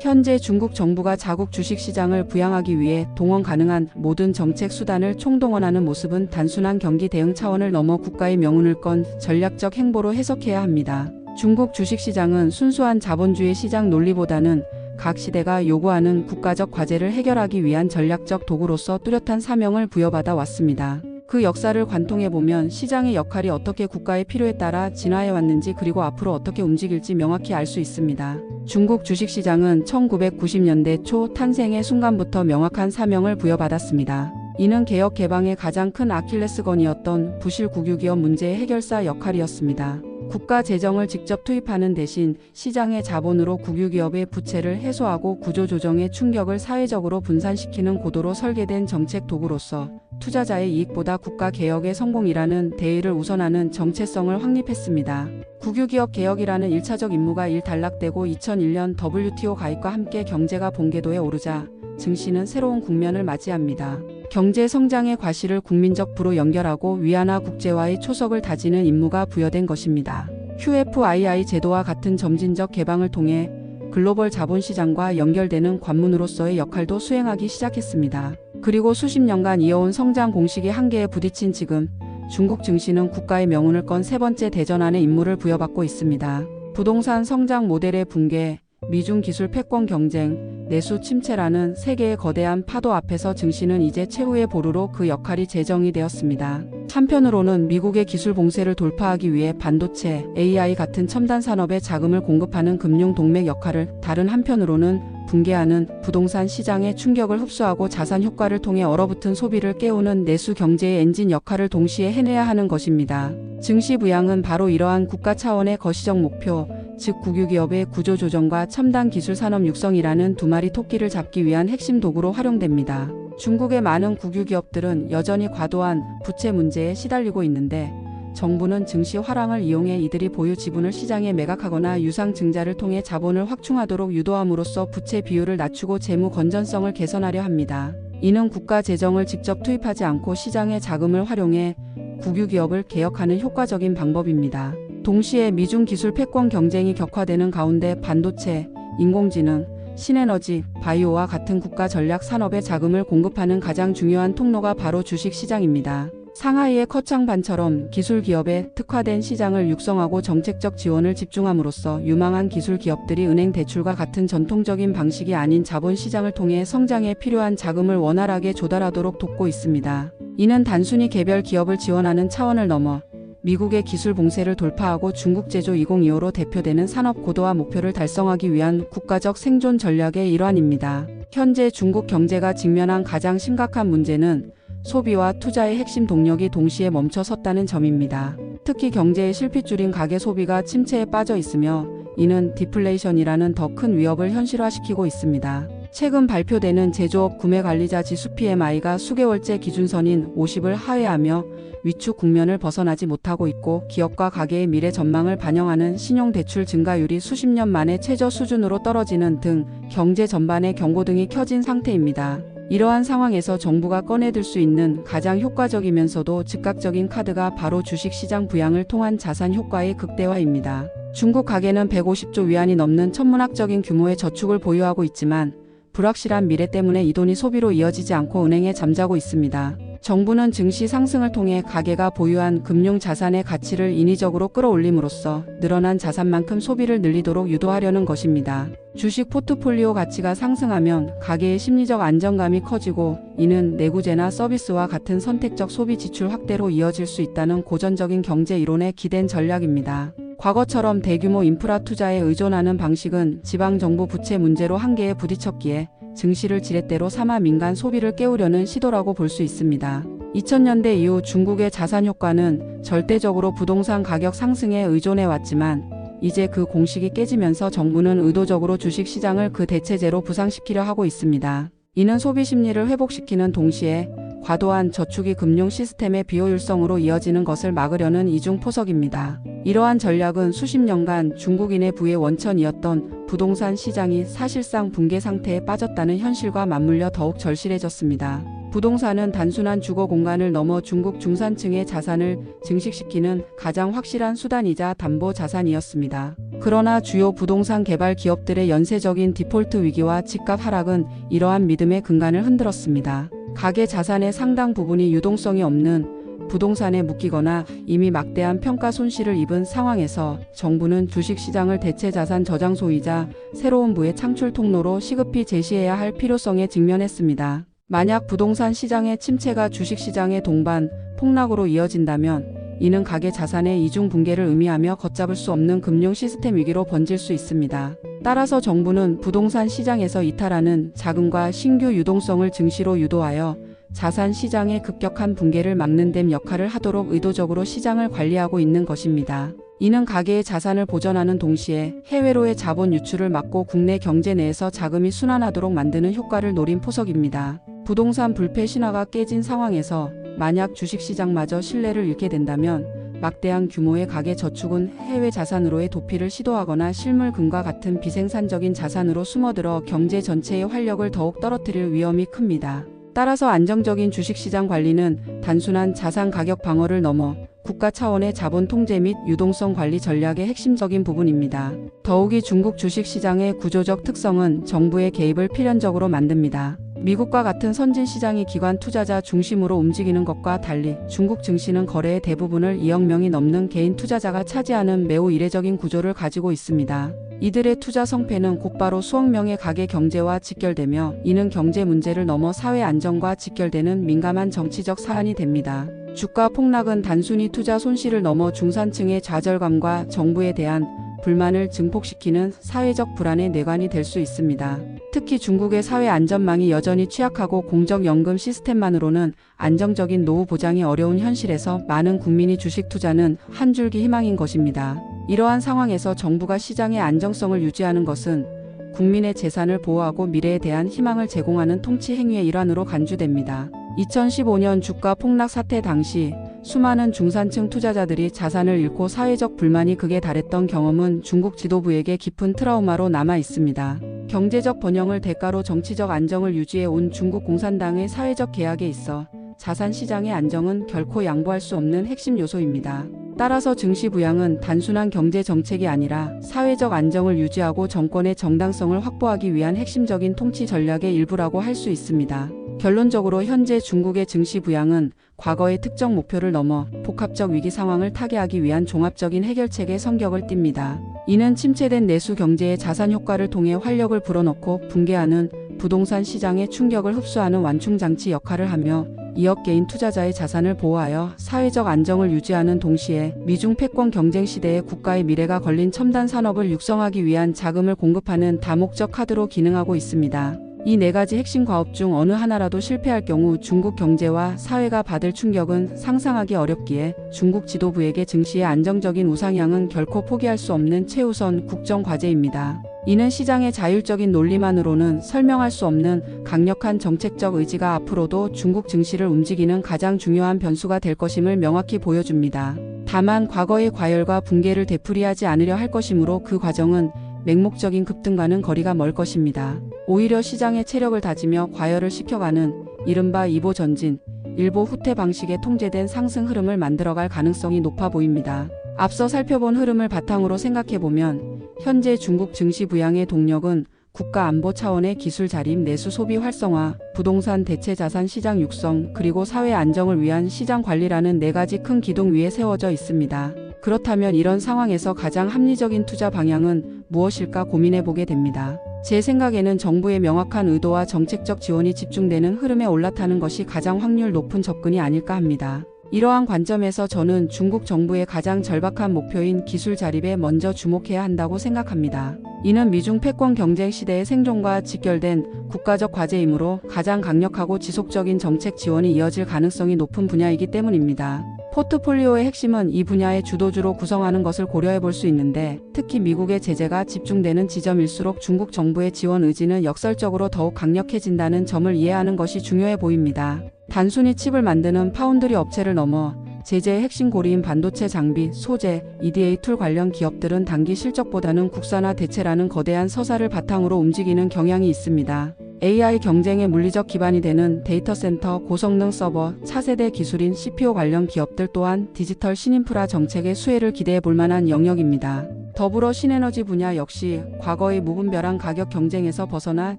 현재 중국 정부가 자국 주식시장을 부양하기 위해 동원 가능한 모든 정책 수단을 총동원하는 모습은 단순한 경기 대응 차원을 넘어 국가의 명운을 건 전략적 행보로 해석해야 합니다. 중국 주식시장은 순수한 자본주의 시장 논리보다는 각 시대가 요구하는 국가적 과제를 해결하기 위한 전략적 도구로서 뚜렷한 사명을 부여받아 왔습니다. 그 역사를 관통해보면 시장의 역할이 어떻게 국가의 필요에 따라 진화해왔는지 그리고 앞으로 어떻게 움직일지 명확히 알 수 있습니다. 중국 주식시장은 1990년대 초 탄생의 순간부터 명확한 사명을 부여받았습니다. 이는 개혁 개방의 가장 큰 아킬레스건이었던 부실 국유기업 문제의 해결사 역할이었습니다. 국가 재정을 직접 투입하는 대신 시장의 자본으로 국유기업의 부채를 해소하고 구조조정의 충격을 사회적으로 분산시키는 고도로 설계된 정책 도구로서 투자자의 이익보다 국가 개혁의 성공이라는 대의를 우선하는 정체성을 확립했습니다. 국유기업 개혁이라는 1차적 임무가 일단락되고 2001년 WTO 가입과 함께 경제가 본궤도에 오르자 증시는 새로운 국면을 맞이합니다. 경제 성장의 과실을 국민적 부로 연결하고 위안화 국제화의 초석을 다지는 임무가 부여된 것입니다. QFII 제도와 같은 점진적 개방을 통해 글로벌 자본시장과 연결되는 관문으로서의 역할도 수행하기 시작했습니다. 그리고 수십 년간 이어온 성장 공식의 한계에 부딪힌 지금 중국 증시는 국가의 명운을 건 세 번째 대전환의 임무를 부여받고 있습니다. 부동산 성장 모델의 붕괴, 미중 기술 패권 경쟁, 내수 침체라는 세계의 거대한 파도 앞에서 증시는 이제 최후의 보루로 그 역할이 재정이 되었습니다. 한편으로는 미국의 기술 봉쇄를 돌파하기 위해 반도체, AI 같은 첨단 산업에 자금을 공급하는 금융 동맥 역할을, 다른 한편으로는 붕괴하는 부동산 시장의 충격을 흡수하고 자산 효과를 통해 얼어붙은 소비를 깨우는 내수 경제의 엔진 역할을 동시에 해내야 하는 것입니다. 증시 부양은 바로 이러한 국가 차원의 거시적 목표, 즉 국유기업의 구조조정과 첨단 기술 산업 육성이라는 두 마리 토끼를 잡기 위한 핵심 도구로 활용됩니다. 중국의 많은 국유기업들은 여전히 과도한 부채 문제에 시달리고 있는데 정부는 증시 화랑을 이용해 이들이 보유 지분을 시장에 매각하거나 유상증자를 통해 자본을 확충하도록 유도함으로써 부채 비율을 낮추고 재무 건전성을 개선하려 합니다. 이는 국가 재정을 직접 투입하지 않고 시장의 자금을 활용해 국유기업을 개혁하는 효과적인 방법입니다. 동시에 미중 기술 패권 경쟁이 격화되는 가운데 반도체, 인공지능, 신에너지, 바이오와 같은 국가 전략 산업에 자금을 공급하는 가장 중요한 통로가 바로 주식시장입니다. 상하이의 커창반처럼 기술기업에 특화된 시장을 육성하고 정책적 지원을 집중함으로써 유망한 기술기업들이 은행 대출과 같은 전통적인 방식이 아닌 자본시장을 통해 성장에 필요한 자금을 원활하게 조달하도록 돕고 있습니다. 이는 단순히 개별 기업을 지원하는 차원을 넘어 미국의 기술 봉쇄를 돌파하고 중국 제조 2025로 대표되는 산업 고도화 목표를 달성하기 위한 국가적 생존 전략의 일환입니다. 현재 중국 경제가 직면한 가장 심각한 문제는 소비와 투자의 핵심 동력이 동시에 멈춰 섰다는 점입니다. 특히 경제의 실핏줄인 가계 소비가 침체에 빠져 있으며 이는 디플레이션이라는 더 큰 위협을 현실화시키고 있습니다. 최근 발표되는 제조업 구매관리자 지수 PMI가 수개월째 기준선인 50을 하회하며 위축 국면을 벗어나지 못하고 있고 기업과 가계의 미래 전망을 반영하는 신용대출 증가율이 수십 년 만에 최저 수준으로 떨어지는 등 경제 전반에 경고등이 켜진 상태입니다. 이러한 상황에서 정부가 꺼내들 수 있는 가장 효과적이면서도 즉각적인 카드가 바로 주식시장 부양을 통한 자산 효과의 극대화입니다. 중국 가계는 150조 위안이 넘는 천문학적인 규모의 저축을 보유하고 있지만 불확실한 미래 때문에 이 돈이 소비로 이어지지 않고 은행에 잠자고 있습니다. 정부는 증시 상승을 통해 가계가 보유한 금융 자산의 가치를 인위적으로 끌어올림으로써 늘어난 자산만큼 소비를 늘리도록 유도하려는 것입니다. 주식 포트폴리오 가치가 상승하면 가계의 심리적 안정감이 커지고 이는 내구재나 서비스와 같은 선택적 소비 지출 확대로 이어질 수 있다는 고전적인 경제 이론에 기댄 전략입니다. 과거처럼 대규모 인프라 투자에 의존하는 방식은 지방정부 부채 문제로 한계에 부딪혔기에 증시를 지렛대로 삼아 민간 소비를 깨우려는 시도라고 볼 수 있습니다. 2000년대 이후 중국의 자산 효과는 절대적으로 부동산 가격 상승에 의존해 왔지만 이제 그 공식이 깨지면서 정부는 의도적으로 주식시장을 그 대체제로 부상시키려 하고 있습니다. 이는 소비 심리를 회복시키는 동시에 과도한 저축이 금융 시스템의 비효율성으로 이어지는 것을 막으려는 이중포석입니다. 이러한 전략은 수십 년간 중국인의 부의 원천이었던 부동산 시장이 사실상 붕괴 상태에 빠졌다는 현실과 맞물려 더욱 절실해졌습니다. 부동산은 단순한 주거 공간을 넘어 중국 중산층의 자산을 증식시키는 가장 확실한 수단이자 담보 자산이었습니다. 그러나 주요 부동산 개발 기업들의 연쇄적인 디폴트 위기와 집값 하락은 이러한 믿음의 근간을 흔들었습니다. 가계 자산의 상당 부분이 유동성이 없는 부동산에 묶이거나 이미 막대한 평가 손실을 입은 상황에서 정부는 주식시장을 대체 자산 저장소이자 새로운 부의 창출 통로로 시급히 제시해야 할 필요성에 직면했습니다. 만약 부동산 시장의 침체가 주식시장의 동반 폭락으로 이어진다면 이는 가계 자산의 이중 붕괴를 의미하며 걷잡을 수 없는 금융 시스템 위기로 번질 수 있습니다. 따라서 정부는 부동산 시장에서 이탈하는 자금과 신규 유동성을 증시로 유도하여 자산 시장의 급격한 붕괴를 막는 데 역할을 하도록 의도적으로 시장을 관리하고 있는 것입니다. 이는 가계의 자산을 보전하는 동시에 해외로의 자본 유출을 막고 국내 경제 내에서 자금이 순환하도록 만드는 효과를 노린 포석입니다. 부동산 불패 신화가 깨진 상황에서 만약 주식시장마저 신뢰를 잃게 된다면 막대한 규모의 가계 저축은 해외 자산으로의 도피를 시도하거나 실물금과 같은 비생산적인 자산으로 숨어들어 경제 전체의 활력을 더욱 떨어뜨릴 위험이 큽니다. 따라서 안정적인 주식시장 관리는 단순한 자산 가격 방어를 넘어 국가 차원의 자본 통제 및 유동성 관리 전략의 핵심적인 부분입니다. 더욱이 중국 주식시장의 구조적 특성은 정부의 개입을 필연적으로 만듭니다. 미국과 같은 선진 시장이 기관 투자자 중심으로 움직이는 것과 달리 중국 증시는 거래의 대부분을 2억 명이 넘는 개인 투자자가 차지하는 매우 이례적인 구조를 가지고 있습니다. 이들의 투자 성패는 곧바로 수억 명의 가계 경제와 직결되며 이는 경제 문제를 넘어 사회 안정과 직결되는 민감한 정치적 사안이 됩니다. 주가 폭락은 단순히 투자 손실을 넘어 중산층의 좌절감과 정부에 대한 불만을 증폭시키는 사회적 불안의 뇌관이 될 수 있습니다. 특히 중국의 사회 안전망이 여전히 취약하고 공적연금 시스템만으로는 안정적인 노후 보장이 어려운 현실에서 많은 국민이 주식 투자는 한 줄기 희망인 것입니다. 이러한 상황에서 정부가 시장의 안정성을 유지하는 것은 국민의 재산을 보호하고 미래에 대한 희망을 제공하는 통치 행위의 일환으로 간주됩니다. 2015년 주가 폭락 사태 당시 수많은 중산층 투자자들이 자산을 잃고 사회적 불만이 극에 달했던 경험은 중국 지도부에게 깊은 트라우마로 남아 있습니다. 경제적 번영을 대가로 정치적 안정을 유지해 온 중국 공산당의 사회적 계약에 있어 자산 시장의 안정은 결코 양보할 수 없는 핵심 요소입니다. 따라서 증시 부양은 단순한 경제 정책이 아니라 사회적 안정을 유지하고 정권의 정당성을 확보하기 위한 핵심적인 통치 전략의 일부라고 할 수 있습니다. 결론적으로 현재 중국의 증시 부양은 과거의 특정 목표를 넘어 복합적 위기 상황을 타개하기 위한 종합적인 해결책의 성격을 띱니다. 이는 침체된 내수 경제의 자산 효과를 통해 활력을 불어넣고 붕괴하는 부동산 시장의 충격을 흡수하는 완충장치 역할을 하며 2억 개인 투자자의 자산을 보호하여 사회적 안정을 유지하는 동시에 미중 패권 경쟁 시대에 국가의 미래가 걸린 첨단 산업을 육성하기 위한 자금을 공급하는 다목적 카드로 기능하고 있습니다. 이 네 가지 핵심 과업 중 어느 하나라도 실패할 경우 중국 경제와 사회가 받을 충격은 상상하기 어렵기에 중국 지도부에게 증시의 안정적인 우상향은 결코 포기할 수 없는 최우선 국정 과제입니다. 이는 시장의 자율적인 논리만으로는 설명할 수 없는 강력한 정책적 의지가 앞으로도 중국 증시를 움직이는 가장 중요한 변수가 될 것임을 명확히 보여줍니다. 다만 과거의 과열과 붕괴를 되풀이하지 않으려 할 것이므로 그 과정은 맹목적인 급등과는 거리가 멀 것입니다. 오히려 시장의 체력을 다지며 과열을 시켜가는 이른바 2보 전진, 1보 후퇴 방식의 통제된 상승 흐름을 만들어갈 가능성이 높아 보입니다. 앞서 살펴본 흐름을 바탕으로 생각해보면 현재 중국 증시 부양의 동력은 국가 안보 차원의 기술 자립, 내수 소비 활성화, 부동산 대체 자산 시장 육성, 그리고 사회 안정을 위한 시장 관리라는 네 가지 큰 기둥 위에 세워져 있습니다. 그렇다면 이런 상황에서 가장 합리적인 투자 방향은 무엇일까 고민해보게 됩니다. 제 생각에는 정부의 명확한 의도와 정책적 지원이 집중되는 흐름에 올라타는 것이 가장 확률 높은 접근이 아닐까 합니다. 이러한 관점에서 저는 중국 정부의 가장 절박한 목표인 기술 자립에 먼저 주목해야 한다고 생각합니다. 이는 미중 패권 경쟁 시대의 생존과 직결된 국가적 과제이므로 가장 강력하고 지속적인 정책 지원이 이어질 가능성이 높은 분야이기 때문입니다. 포트폴리오의 핵심은 이 분야의 주도주로 구성하는 것을 고려해 볼 수 있는데 특히 미국의 제재가 집중되는 지점일수록 중국 정부의 지원 의지는 역설적으로 더욱 강력해진다는 점을 이해하는 것이 중요해 보입니다. 단순히 칩을 만드는 파운드리 업체를 넘어 제재의 핵심 고리인 반도체 장비, 소재, EDA 툴 관련 기업들은 단기 실적보다는 국산화 대체라는 거대한 서사를 바탕으로 움직이는 경향이 있습니다. AI 경쟁의 물리적 기반이 되는 데이터 센터, 고성능 서버, 차세대 기술인 CPO 관련 기업들 또한 디지털 신인프라 정책의 수혜를 기대해 볼 만한 영역입니다. 더불어 신에너지 분야 역시 과거의 무분별한 가격 경쟁에서 벗어나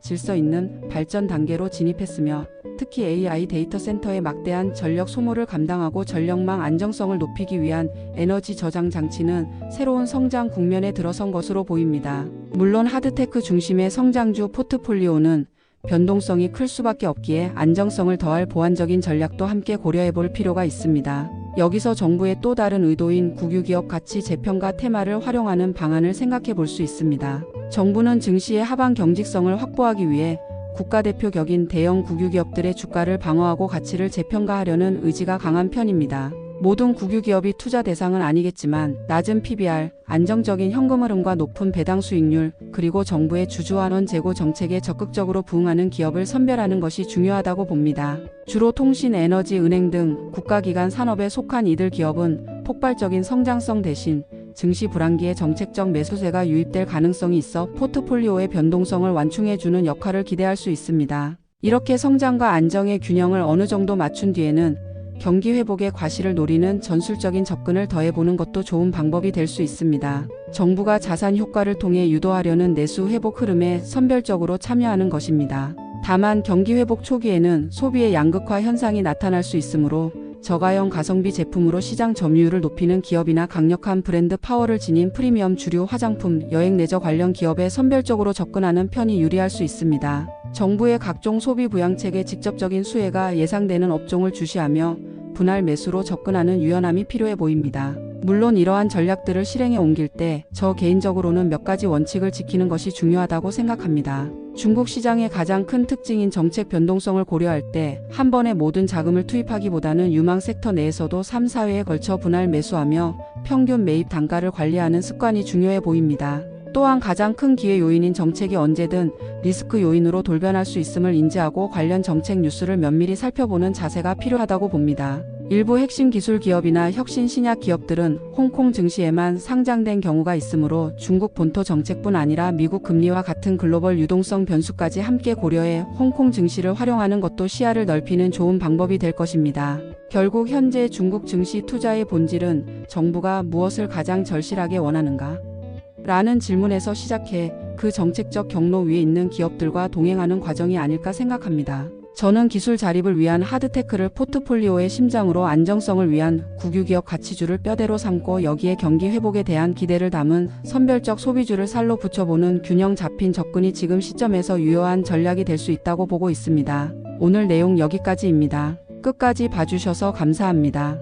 질서 있는 발전 단계로 진입했으며 특히 AI 데이터 센터의 막대한 전력 소모를 감당하고 전력망 안정성을 높이기 위한 에너지 저장 장치는 새로운 성장 국면에 들어선 것으로 보입니다. 물론 하드테크 중심의 성장주 포트폴리오는 변동성이 클 수밖에 없기에 안정성을 더할 보완적인 전략도 함께 고려해 볼 필요가 있습니다. 여기서 정부의 또 다른 의도인 국유기업 가치 재평가 테마를 활용하는 방안을 생각해 볼 수 있습니다. 정부는 증시의 하방 경직성을 확보하기 위해 국가대표 격인 대형 국유기업들의 주가를 방어하고 가치를 재평가하려는 의지가 강한 편입니다. 모든 국유기업이 투자 대상은 아니겠지만 낮은 PBR, 안정적인 현금 흐름과 높은 배당 수익률, 그리고 정부의 주주환원 제고 정책에 적극적으로 부응하는 기업을 선별하는 것이 중요하다고 봅니다. 주로 통신, 에너지, 은행 등 국가기관 산업에 속한 이들 기업은 폭발적인 성장성 대신 증시 불안기에 정책적 매수세가 유입될 가능성이 있어 포트폴리오의 변동성을 완충해주는 역할을 기대할 수 있습니다. 이렇게 성장과 안정의 균형을 어느 정도 맞춘 뒤에는 경기 회복의 과실을 노리는 전술적인 접근을 더해보는 것도 좋은 방법이 될 수 있습니다. 정부가 자산 효과를 통해 유도하려는 내수 회복 흐름에 선별적으로 참여하는 것입니다. 다만 경기 회복 초기에는 소비의 양극화 현상이 나타날 수 있으므로 저가형 가성비 제품으로 시장 점유율을 높이는 기업이나 강력한 브랜드 파워를 지닌 프리미엄 주류 화장품, 여행 레저 관련 기업에 선별적으로 접근하는 편이 유리할 수 있습니다. 정부의 각종 소비 부양책의 직접적인 수혜가 예상되는 업종을 주시하며 분할 매수로 접근하는 유연함이 필요해 보입니다. 물론 이러한 전략들을 실행에 옮길 때 저 개인적으로는 몇 가지 원칙을 지키는 것이 중요하다고 생각합니다. 중국 시장의 가장 큰 특징인 정책 변동성을 고려할 때 한 번에 모든 자금을 투입하기보다는 유망 섹터 내에서도 3, 4회에 걸쳐 분할 매수하며 평균 매입 단가를 관리하는 습관이 중요해 보입니다. 또한 가장 큰 기회 요인인 정책이 언제든 리스크 요인으로 돌변할 수 있음을 인지하고 관련 정책 뉴스를 면밀히 살펴보는 자세가 필요하다고 봅니다. 일부 핵심 기술 기업이나 혁신 신약 기업들은 홍콩 증시에만 상장된 경우가 있으므로 중국 본토 정책뿐 아니라 미국 금리와 같은 글로벌 유동성 변수까지 함께 고려해 홍콩 증시를 활용하는 것도 시야를 넓히는 좋은 방법이 될 것입니다. 결국 현재 중국 증시 투자의 본질은 정부가 무엇을 가장 절실하게 원하는가? 라는 질문에서 시작해 그 정책적 경로 위에 있는 기업들과 동행하는 과정이 아닐까 생각합니다. 저는 기술 자립을 위한 하드테크를 포트폴리오의 심장으로 안정성을 위한 국유기업 가치주를 뼈대로 삼고 여기에 경기 회복에 대한 기대를 담은 선별적 소비주를 살로 붙여보는 균형 잡힌 접근이 지금 시점에서 유효한 전략이 될 수 있다고 보고 있습니다. 오늘 내용 여기까지입니다. 끝까지 봐주셔서 감사합니다.